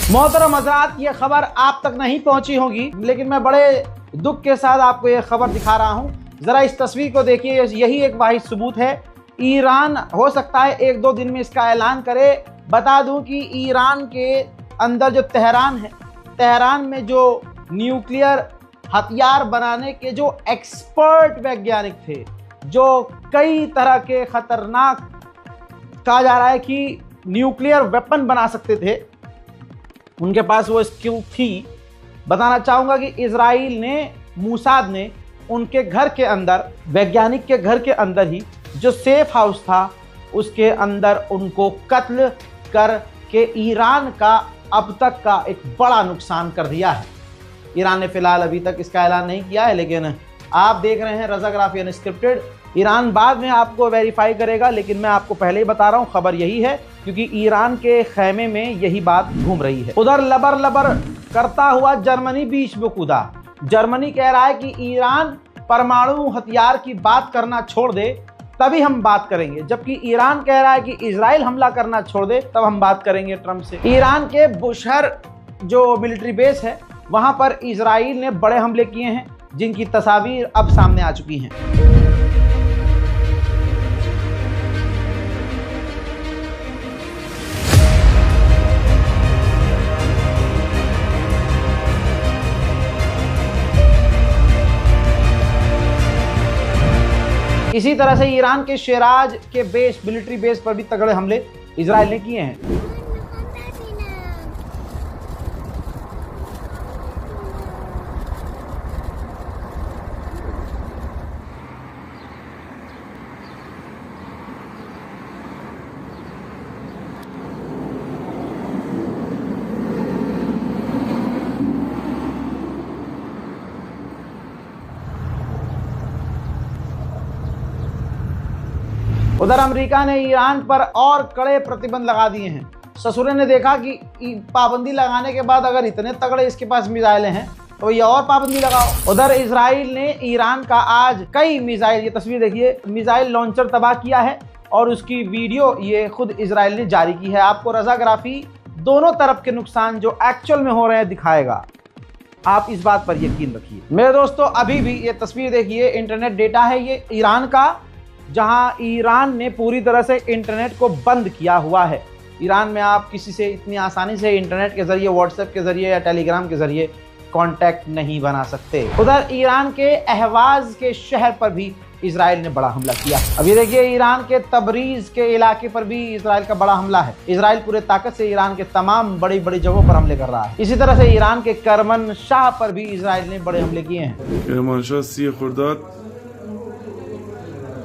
मोहतरम हज़रात, ये खबर आप तक नहीं पहुंची होगी, लेकिन मैं बड़े दुख के साथ आपको ये खबर दिखा रहा हूं। ज़रा इस तस्वीर को देखिए, यही एक वाहिद सबूत है। ईरान हो सकता है 1-2 दिन में इसका ऐलान करे। बता दूं कि ईरान के अंदर जो तेहरान है, तेहरान में जो न्यूक्लियर हथियार बनाने के जो एक्सपर्ट वैज्ञानिक थे, जो कई तरह के खतरनाक, कहा जा रहा है कि न्यूक्लियर वेपन बना सकते थे, उनके पास वो स्किल थी। बताना चाहूँगा कि इजराइल ने, मूसाद ने उनके घर के अंदर, वैज्ञानिक के घर के अंदर ही जो सेफ हाउस था, उसके अंदर उनको कत्ल करके ईरान का अब तक का एक बड़ा नुकसान कर दिया है। ईरान ने फिलहाल अभी तक इसका ऐलान नहीं किया है, लेकिन आप देख रहे हैं रज़ाग्राफी अनस्क्रिप्टेड। ईरान बाद में आपको वेरीफाई करेगा, लेकिन मैं आपको पहले ही बता रहा हूँ, खबर यही है, क्योंकि ईरान के खैमे में यही बात घूम रही है। उधर लबर लबर करता हुआ जर्मनी बीच में कूदा। जर्मनी कह रहा है कि ईरान परमाणु हथियार की बात करना छोड़ दे, तभी हम बात करेंगे, जबकि ईरान कह रहा है कि इजराइल हमला करना छोड़ दे, तब हम बात करेंगे ट्रंप से। ईरान के बुशहर जो मिलिट्री बेस है, वहां पर इजराइल ने बड़े हमले किए हैं, जिनकी तस्वीर अब सामने आ चुकी हैं। इसी तरह से ईरान के शेराज के बेस, मिलिट्री बेस पर भी तगड़े हमले इजराइल ने किए हैं। उधर अमेरिका ने ईरान पर और कड़े प्रतिबंध लगा दिए हैं। ससुरे ने देखा कि पाबंदी लगाने के बाद अगर इतने तगड़े इसके पास मिसाइलें हैं, तो ये और पाबंदी लगाओ। उधर इजराइल ने ईरान का आज कई मिसाइल, ये तस्वीर देखिए, मिसाइल लॉन्चर तबाह किया है, और उसकी वीडियो ये खुद इजराइल ने जारी की है। आपको रज़ाग्राफी दोनों तरफ के नुकसान जो एक्चुअल में हो रहे हैं दिखाएगा, आप इस बात पर यकीन रखिए। मेरे दोस्तों, अभी भी ये तस्वीर देखिए, इंटरनेट डेटा है ये ईरान का, जहां ईरान ने पूरी तरह से इंटरनेट को बंद किया हुआ है। ईरान में आप किसी से इतनी आसानी से इंटरनेट के जरिए, व्हाट्सएप के जरिए या टेलीग्राम के जरिए कांटेक्ट नहीं बना सकते। उधर ईरान के अहवाज के शहर पर भी इजराइल ने बड़ा हमला किया। अभी देखिए, ईरान के तबरीज के इलाके पर भी इजराइल का बड़ा हमला है। इजराइल पूरे ताकत से ईरान के तमाम बड़ी बड़ी जगहों पर हमले कर रहा है। इसी तरह से ईरान के करमन शाह पर भी इजराइल ने बड़े हमले किए हैं।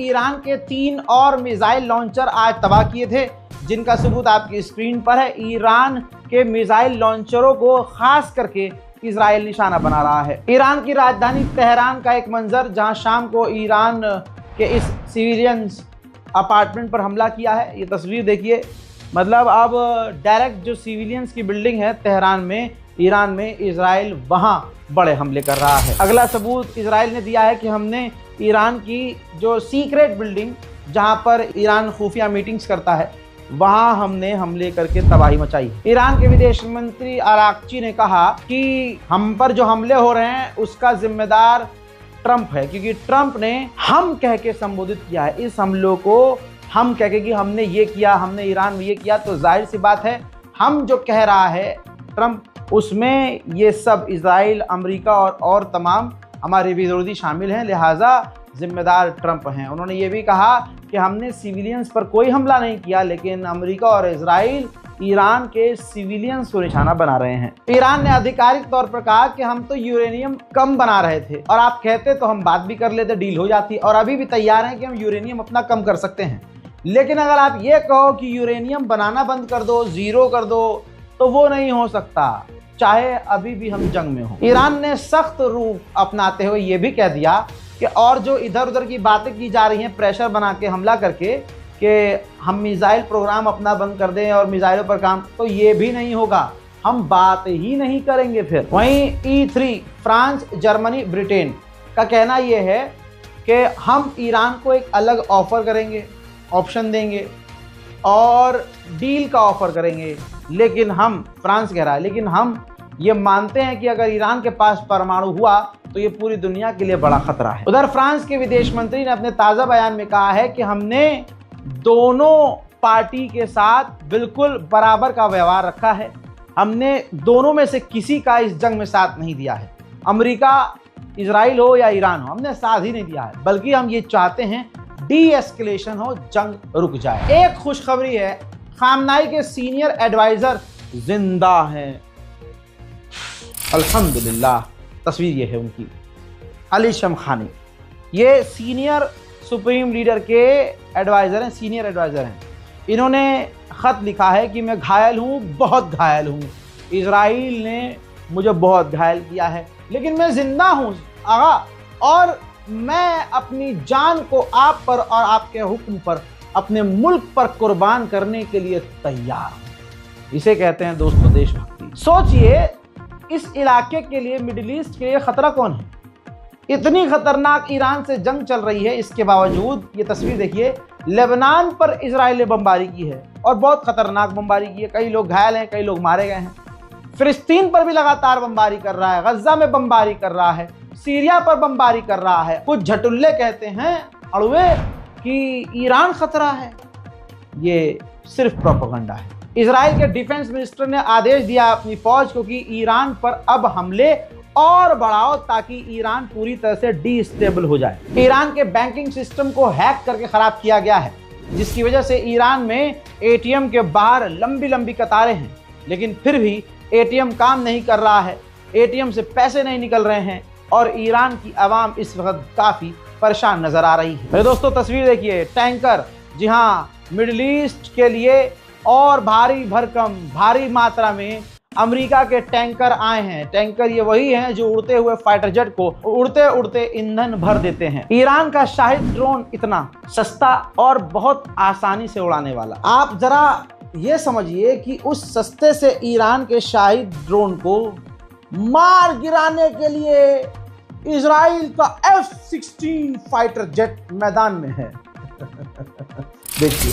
ईरान के 3 और मिसाइल लॉन्चर आज तबाह किए थे, जिनका सबूत आपकी स्क्रीन पर है। ईरान के मिसाइल लॉन्चरों को खास करके इजराइल निशाना बना रहा है। ईरान की राजधानी तेहरान का एक मंजर, जहां शाम को ईरान के इस सिविलियंस अपार्टमेंट पर हमला किया है। ये तस्वीर देखिए, मतलब अब डायरेक्ट जो सिविलियंस की बिल्डिंग है तेहरान में, ईरान में, इजराइल वहां बड़े हमले कर रहा है। अगला सबूत इजराइल ने दिया है कि हमने ईरान की जो सीक्रेट बिल्डिंग, जहां पर ईरान खुफिया मीटिंग्स करता है, वहां हमने हमले करके तबाही मचाई। ईरान के विदेश मंत्री अराक्ची ने कहा कि हम पर जो हमले हो रहे हैं उसका जिम्मेदार ट्रंप है, क्योंकि ट्रंप ने हम कह के संबोधित किया है। इस हमलों को हम कह के कि हमने ये किया, हमने ईरान में ये किया, तो जाहिर सी बात है हम जो कह रहा है ट्रंप, उसमें ये सब इजराइल, अमेरिका और तमाम हमारे विरोधी शामिल हैं, लिहाजा जिम्मेदार ट्रंप हैं। उन्होंने ये भी कहा कि हमने सिविलियंस पर कोई हमला नहीं किया, लेकिन अमेरिका और इजराइल ईरान के सिविलियंस को निशाना बना रहे हैं। ईरान ने आधिकारिक तौर पर कहा कि हम तो यूरेनियम कम बना रहे थे, और आप कहते तो हम बात भी कर लेते, डील हो जाती, और अभी भी तैयार हैं कि हम यूरेनियम अपना कम कर सकते हैं। लेकिन अगर आप ये कहो कि यूरेनियम बनाना बंद कर दो, जीरो कर दो, तो वो नहीं हो सकता, चाहे अभी भी हम जंग में हो। ईरान ने सख्त रूख अपनाते हुए ये भी कह दिया कि और जो इधर उधर की बातें की जा रही हैं, प्रेशर बना के, हमला करके, कि हम मिसाइल प्रोग्राम अपना बंद कर दें और मिसाइलों पर काम, तो ये भी नहीं होगा, हम बात ही नहीं करेंगे फिर। वहीं E3 फ्रांस, जर्मनी, ब्रिटेन का कहना यह है कि हम ईरान को एक अलग ऑफर करेंगे, ऑप्शन देंगे और डील का ऑफर करेंगे, लेकिन हम, फ्रांस कह रहा है, लेकिन हम ये मानते हैं कि अगर ईरान के पास परमाणु हुआ तो ये पूरी दुनिया के लिए बड़ा खतरा है। उधर फ्रांस के विदेश मंत्री ने अपने ताज़ा बयान में कहा है कि हमने दोनों पार्टी के साथ बिल्कुल बराबर का व्यवहार रखा है, हमने दोनों में से किसी का इस जंग में साथ नहीं दिया है, अमेरिका, इजराइल हो या ईरान हो, हमने साथ ही नहीं दिया है, बल्कि हम ये चाहते हैं डी एस्केलेशन हो, जंग रुक जाए। एक खुशखबरी है, खामनाई के सीनियर एडवाइजर जिंदा हैं, अल्हम्दुलिल्लाह। तस्वीर ये है उनकी, अली शमखानी, ये सीनियर सुप्रीम लीडर के एडवाइज़र हैं, सीनियर एडवाइज़र हैं। इन्होंने ख़त लिखा है कि मैं घायल हूँ, बहुत घायल हूँ, इजराइल ने मुझे बहुत घायल किया है, लेकिन मैं ज़िंदा हूँ आगा, और मैं अपनी जान को आप पर और आपके हुक्म पर, अपने मुल्क पर कुर्बान करने के लिए तैयार हूँ। इसे कहते हैं दोस्तों देशभक्ति। सोचिए, इस इलाके के लिए, मिडिल ईस्ट के लिए खतरा कौन है? इतनी खतरनाक ईरान से जंग चल रही है, इसके बावजूद ये तस्वीर देखिए, लेबनान पर इजराइल ने बमबारी की है और बहुत खतरनाक बमबारी की है, कई लोग घायल हैं, कई लोग मारे गए हैं। फिलिस्तीन पर भी लगातार बमबारी कर रहा है, गज्जा में बमबारी कर रहा है, सीरिया पर बमबारी कर रहा है। कुछ झटुल्ले कहते हैं अड़ुए कि ईरान खतरा है, ये सिर्फ प्रोपेगेंडा है। इजराइल के डिफेंस मिनिस्टर ने आदेश दिया अपनी फौज को कि ईरान पर अब हमले और बढ़ाओ ताकि ईरान पूरी तरह से डिस्टेबल हो जाए। ईरान के बैंकिंग सिस्टम को हैक करके खराब किया गया है, जिसकी वजह से ईरान में एटीएम के बाहर लंबी लंबी कतारें हैं, लेकिन फिर भी एटीएम काम नहीं कर रहा है, एटीएम से पैसे नहीं निकल रहे हैं और ईरान की आवाम इस वक्त काफ़ी परेशान नजर आ रही है। दोस्तों तस्वीर देखिए, टैंकर, जी हाँ, मिडिल ईस्ट के लिए और भारी भरकम, भारी मात्रा में अमेरिका के टैंकर आए हैं। टैंकर ये वही हैं जो उड़ते हुए फाइटर जेट को उड़ते उड़ते ईंधन भर देते हैं। ईरान का शाहिद ड्रोन इतना सस्ता और बहुत आसानी से उड़ाने वाला, आप जरा ये समझिए कि उस सस्ते से ईरान के शाहिद ड्रोन को मार गिराने के लिए इजराइल का F-16 फाइटर जेट मैदान में है। देखिए,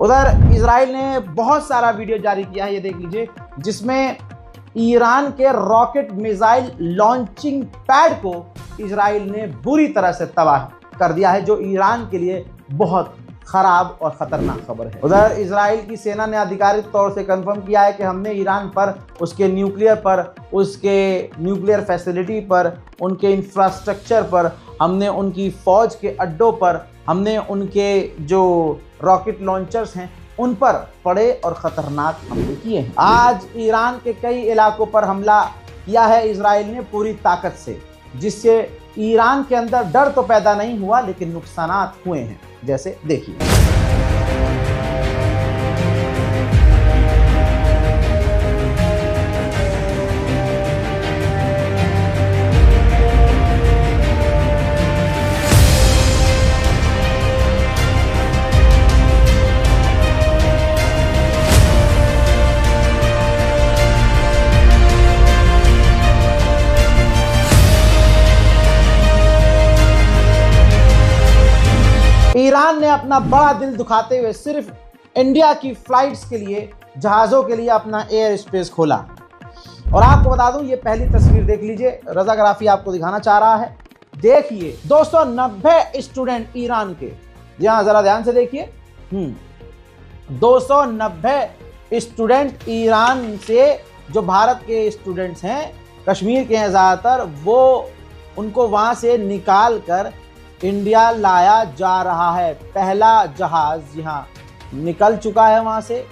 उधर इजराइल ने बहुत सारा वीडियो जारी किया है, ये देख लीजिए, जिसमें ईरान के रॉकेट मिसाइल लॉन्चिंग पैड को इजराइल ने बुरी तरह से तबाह कर दिया है, जो ईरान के लिए बहुत खराब और खतरनाक खबर है। उधर इजराइल की सेना ने आधिकारिक तौर से कंफर्म किया है कि हमने ईरान पर, उसके न्यूक्लियर पर, उसके न्यूक्लियर फैसिलिटी पर, उनके इंफ्रास्ट्रक्चर पर, हमने उनकी फौज के अड्डों पर, हमने उनके जो रॉकेट लॉन्चर्स हैं उन पर बड़े और ख़तरनाक हमले किए हैं। आज ईरान के कई इलाकों पर हमला किया है इजराइल ने पूरी ताकत से, जिससे ईरान के अंदर डर तो पैदा नहीं हुआ लेकिन नुकसानात हुए हैं, जैसे देखिए। ईरान ने अपना बड़ा दिल दुखाते हुए सिर्फ इंडिया की फ्लाइट्स के लिए, जहाज़ों के लिए अपना एयर स्पेस खोला। और आपको बता दूं, ये पहली तस्वीर देख लीजिए, रजाग्राफी आपको दिखाना चाह रहा है। देखिए 290 स्टूडेंट ईरान के, यहाँ ज़रा ध्यान से देखिए, 290 स्टूडेंट ईरान से, जो भारत के स्टूडेंट्स हैं, कश्मीर के हैं ज़्यादातर, वो उनको वहाँ से निकाल कर इंडिया लाया जा रहा है। पहला जहाज यहाँ निकल चुका है वहां से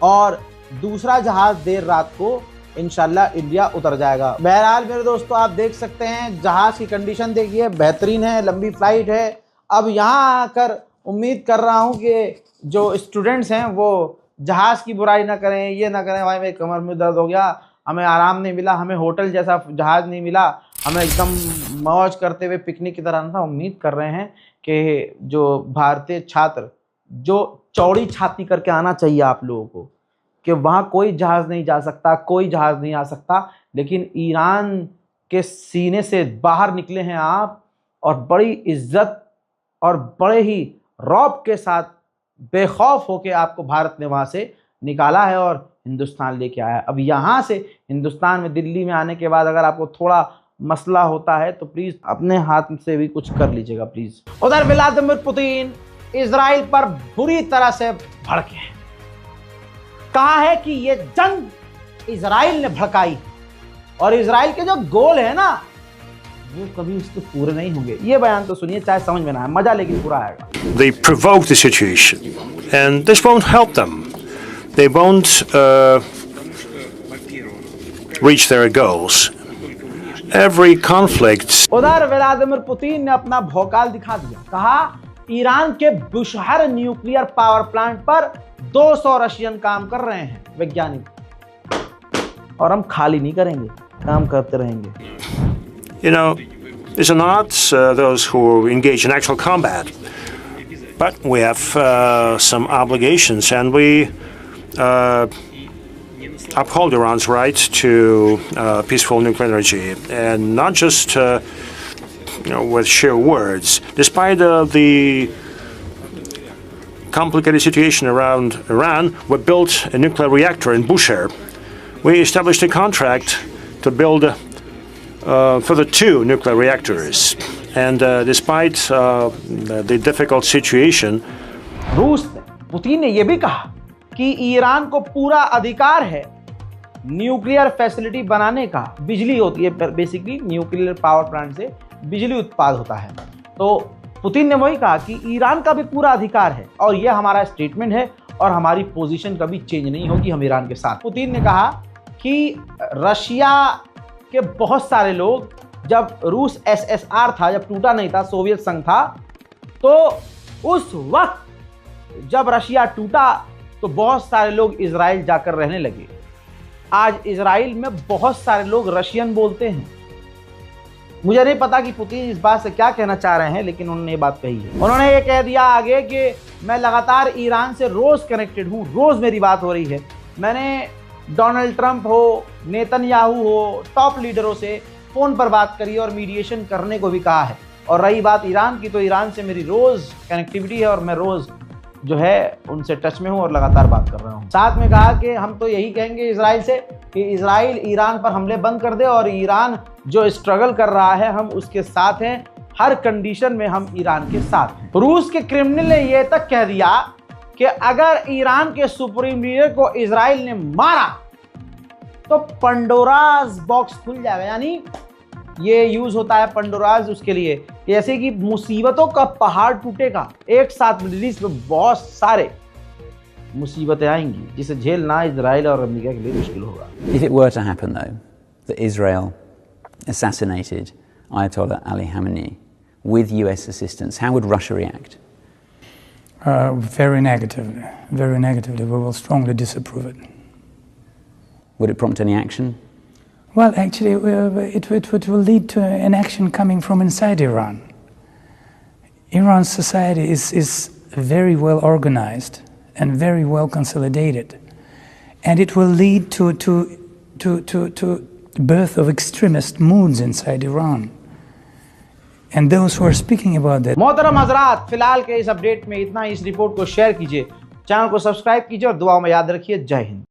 और दूसरा जहाज देर रात को इंशाल्लाह इंडिया उतर जाएगा। बहरहाल मेरे दोस्तों, आप देख सकते हैं जहाज की कंडीशन देखिए, बेहतरीन है, लंबी फ्लाइट है। अब यहाँ आकर उम्मीद कर रहा हूँ कि जो स्टूडेंट्स हैं वो जहाज की बुराई ना करें, ये ना करें भाई मेरी कमर में दर्द हो गया, हमें आराम नहीं मिला, हमें होटल जैसा जहाज नहीं मिला, हमें एकदम मौज करते हुए पिकनिक की तरह ना। उम्मीद कर रहे हैं कि जो भारतीय छात्र जो चौड़ी छाती करके आना चाहिए आप लोगों को, कि वहाँ कोई जहाज़ नहीं जा सकता, कोई जहाज़ नहीं आ सकता, लेकिन ईरान के सीने से बाहर निकले हैं आप और बड़ी इज्जत और बड़े ही रौब के साथ बेखौफ होके आपको भारत ने वहाँ से निकाला है और हिंदुस्तान लेके आया है। अब यहाँ से हिंदुस्तान में, दिल्ली में आने के बाद अगर आपको थोड़ा मसला होता है तो प्लीज़ अपने हाथ से भी कुछ कर लीजिएगा प्लीज़। उधर व्लादिमीर पुतिन इजराइल पर बुरी तरह से भड़के हैं। कहा है कि ये जंग इजराइल ने भड़काई और इजराइल के जो गोल है ना वो कभी उसके पूरे नहीं होंगे। ये बयान तो सुनिए, चाहे समझ में ना आए, मजा लेकिन पूरा आएगा। They provoke the situation and this won't help them. They won't reach their goals. Every conflict. उधर व्लादिमीर पुतिन ने अपना भौकाल दिखा दिया। कहा ईरान के बुशहर न्यूक्लियर पावर प्लांट पर 200 रशियन काम कर रहे हैं वैज्ञानिक, और हम खाली नहीं करेंगे, काम करते रहेंगे। You know, these are not those who engage in actual combat, but we have some obligations, and we uphold Iran's right to peaceful nuclear energy, and not just with sheer words. Despite the complicated situation around Iran, we built a nuclear reactor in Bushehr. We established a contract to build further 2 nuclear reactors, and despite the difficult situation, रूस ने, Putin ने यह भी कहा कि Iran को पूरा अधिकार है न्यूक्लियर फैसिलिटी बनाने का। बिजली होती है, बेसिकली न्यूक्लियर पावर प्लांट से बिजली उत्पाद होता है। तो पुतिन ने वही कहा कि ईरान का भी पूरा अधिकार है और यह हमारा स्टेटमेंट है और हमारी पोजीशन कभी चेंज नहीं होगी हम ईरान के साथ। पुतिन ने कहा कि रशिया के बहुत सारे लोग, जब रूस एसएसआर था, जब टूटा नहीं था, सोवियत संघ था, तो उस वक्त जब रशिया टूटा तो बहुत सारे लोग इजराइल जाकर रहने लगे। आज इजराइल में बहुत सारे लोग रशियन बोलते हैं। मुझे नहीं पता कि पुतिन इस बात से क्या कहना चाह रहे हैं, लेकिन उन्होंने ये बात कही है। उन्होंने ये कह दिया आगे कि मैं लगातार ईरान से रोज कनेक्टेड हूँ, रोज मेरी बात हो रही है। मैंने डोनाल्ड ट्रंप हो, नेतन्याहू हो, टॉप लीडरों से फ़ोन पर बात करी और मीडिएशन करने को भी कहा है। और रही बात ईरान की, तो ईरान से मेरी रोज़ कनेक्टिविटी है और मैं रोज़ जो है उनसे टच में हूँ और लगातार बात कर रहा हूँ। साथ में कहा कि हम तो यही कहेंगे इजराइल से कि इजराइल ईरान पर हमले बंद कर दे और ईरान जो स्ट्रगल कर रहा है हम उसके साथ हैं, हर कंडीशन में हम ईरान के साथ हैं। रूस के क्रिमिनल ने यह तक कह दिया कि अगर ईरान के सुप्रीम लीडर को इजराइल ने मारा तो पंडोराज बॉक्स खुल जाएगा। यानी ये यूज होता है पंडोराज उसके लिए, जैसे कि मुसीबतों का पहाड़ टूटेगा, एक साथ मिडिल ईस्ट में बहुत सारे मुसीबतें आएंगी जिसे झेलना इजराइल और अमेरिका के लिए मुश्किल होगा। If it were to happen though, that Israel assassinated Ayatollah Ali Khamenei with US assistance, how would Russia react? Very negatively, very negatively. We will strongly disapprove it. Would it prompt any action? Well, actually, it will lead to an action coming from inside Iran. Iran's society is very well organized and very well consolidated, and it will lead to birth of extremist moods inside Iran. And those who are speaking about that. मोहतरम हजरात, फिलहाल के इस update में इतना ही। इस report को share कीजिए, चैनल को सब्सक्राइब कीजिए और दुआओं में याद रखिए। जय हिंद।